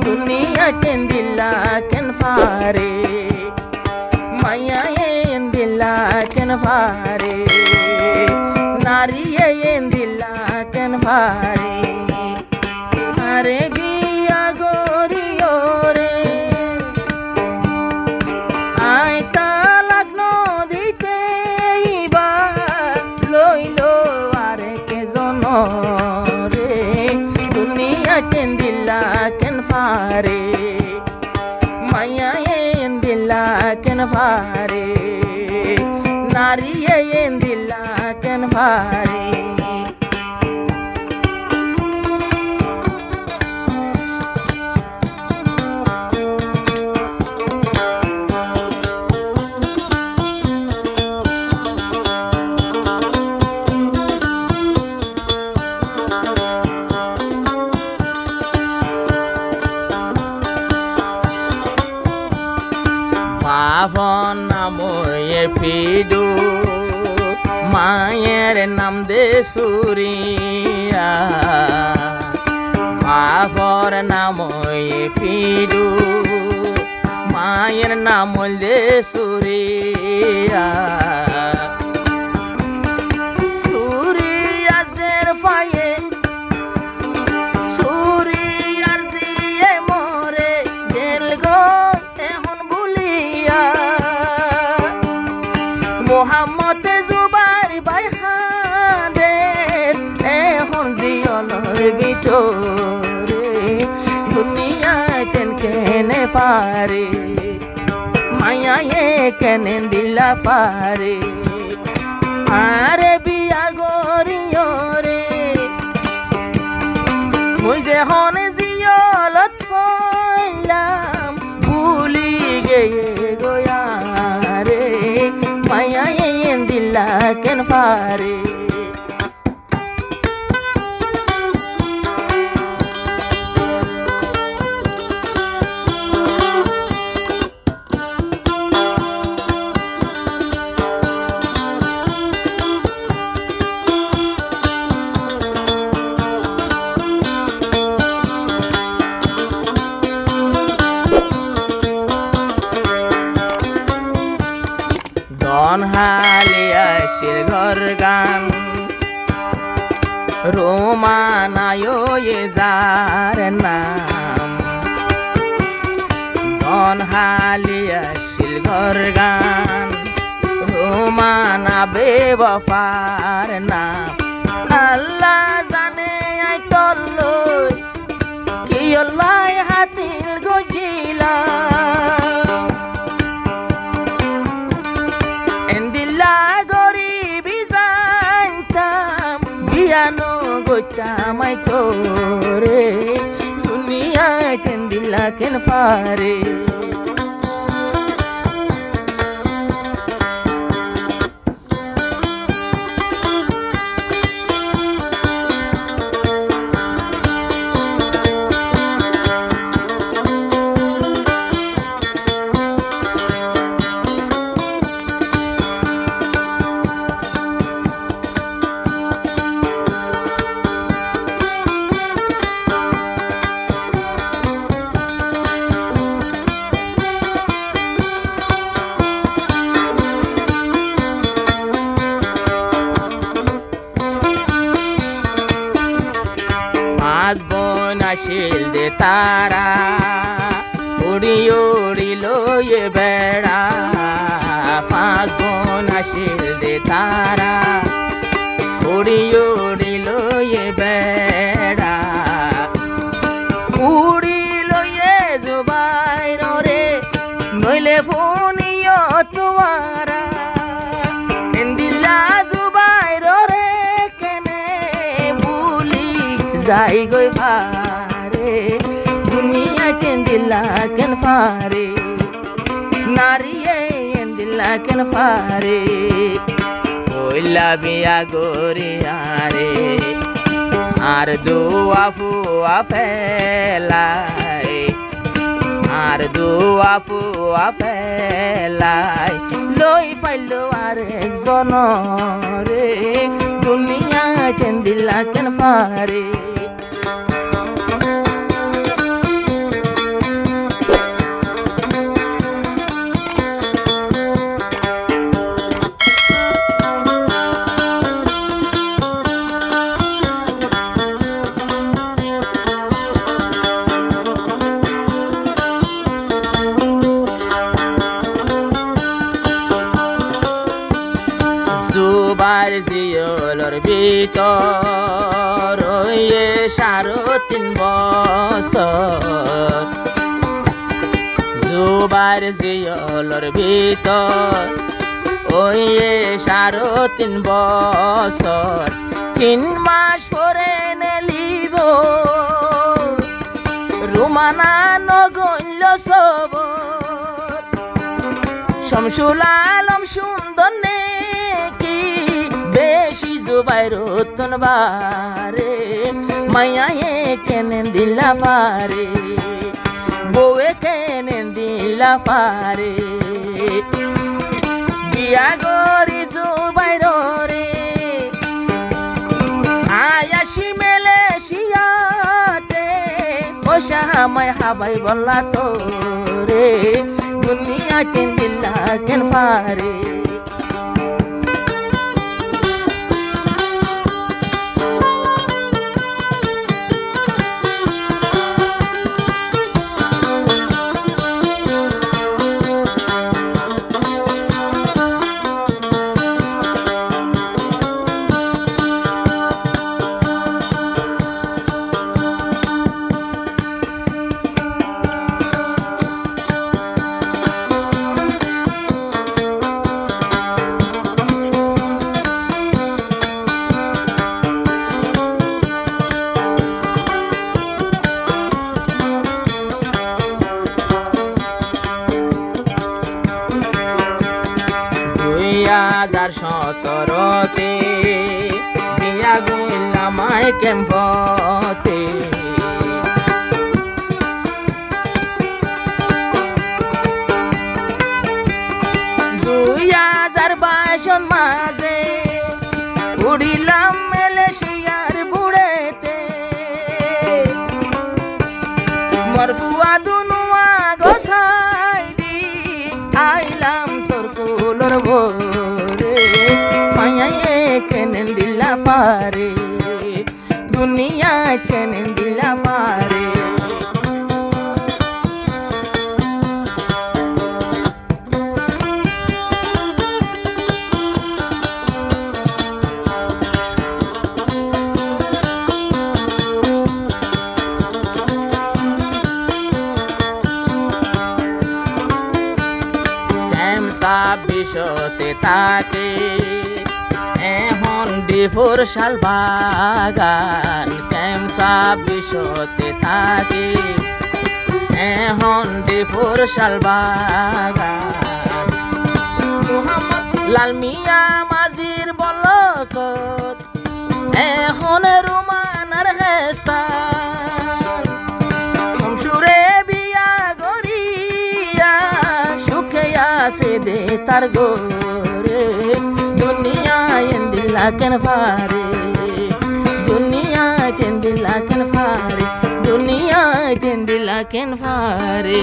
দুনিয়া কেন দিলা কেন ফারে মায়া এন দিলা কেন ফারে নারী এন দিলা কেন ফারে আরে বিয়া গরিও রে আই তালাক নদীতে ইবার লইল আরে কে জন রে দুনিয়া কেন দিলা কেন ফারে মায়া এন দিলা কেন ফারে নারী এন দিলা কেন ফারে বাভন নাময়ে পিডু মায়ের নাম দে সুরিয়া বাভর নাময়ে পিডু মায়ের নাম দে সুরিয়া সুরিয়াজের ফায়ে সুরিয়ার দিয়ে মরে গেল গো মোহাম্মদ জুবাইর ভাই হাদের এখন জিয়নের ভিতরে দুনিয়া কেন কেনে পারে মায়া কেন দিলা পারে আরে বিয়া গরিও রে মুই যে হন জিয়লত কইলাম ভুলি গেয়ে গোয়া রে মায়া এন দিলা কেন ফারে হালিয়া শির ঘর গান রোমানায়ো এ যার নাম ধন হালিয়া শির ঘর গান রোমানা বেবফার নাম আল্লাহ জানে আই তল্লই কি আল্লাহ হাতিল গজিলা বিয়ানো গোটামাই তোরে দুনিয়া কেন দিলা কেন ফারে আসিল দে তারা উড়ি উড়ি লয়ে বেড়া পাঁচ বোন আসিল দে তারা উড়ি উড়ি লয়ে বেড়া উড়ি লয়ে জুবাইর রে নইলে ফোনিও তোয়ারা এন্দিলা জুবাইর রে কেনে ভুলি যাই গই ফারে দুনিয়া কেন দিলা কেন ফারে নারী এন দিলা কেন ফারে কইলা বিয়া গরিয়ারে আর দুয়া ফুয়া ফেলাই আর দুয়া ফুয়া ফেলাই লই ফাইলো আর একজন রে দুনিয়া কেন দিলা কেন ফারে জিয়লর ভিতর ওয়ে 3.5 বছর জুবাইর জিয়লর ভিতর ওয়ে 3.5 বছর 3 মাস পরে নেলিব রুমানা নগণ্য সবর শামসুল আলম সুন্দর নেকি বেশি জুবাইর রতন বারে মায়ায়ে কেনে দিলা পারে বউয়ে কেনে দিলা পারে বিয়া গরি জুবাইর রে আয়াসি মালয়েশিয়াতে পয়সা আমায় হাবাই বললা তো রে দুনিয়া কেন দিলা কেন পারে হাজার 17তে দিয়া গইলাম ক্যাম্পতে 2022 মাঝে উড়িলাম মালয়েশিয়ার বুড়েতে মরফুয়া দুনুয়া গোসাই দি আইলাম তোর কুলর ভোরে মায়ায়ে কেনে দিলা পারে দুনিয়া কেনে দিলা পারে বিশতে থাকে এখন ডিফোর শাল বাগান ক্যাম্পা বিশতে থাকে এখন ডিফোর শাল বাগান লাল মিয়া মাঝির বলকত এখন রুমানার হেস্তান শমসুরে বিয়া গরিয়া সুখে আছে দে তার গোরে দুনিয়া দিলা কেন পারে দুনিয়া দিলা কেন পারে দুনিয়া দিলা কেন পারে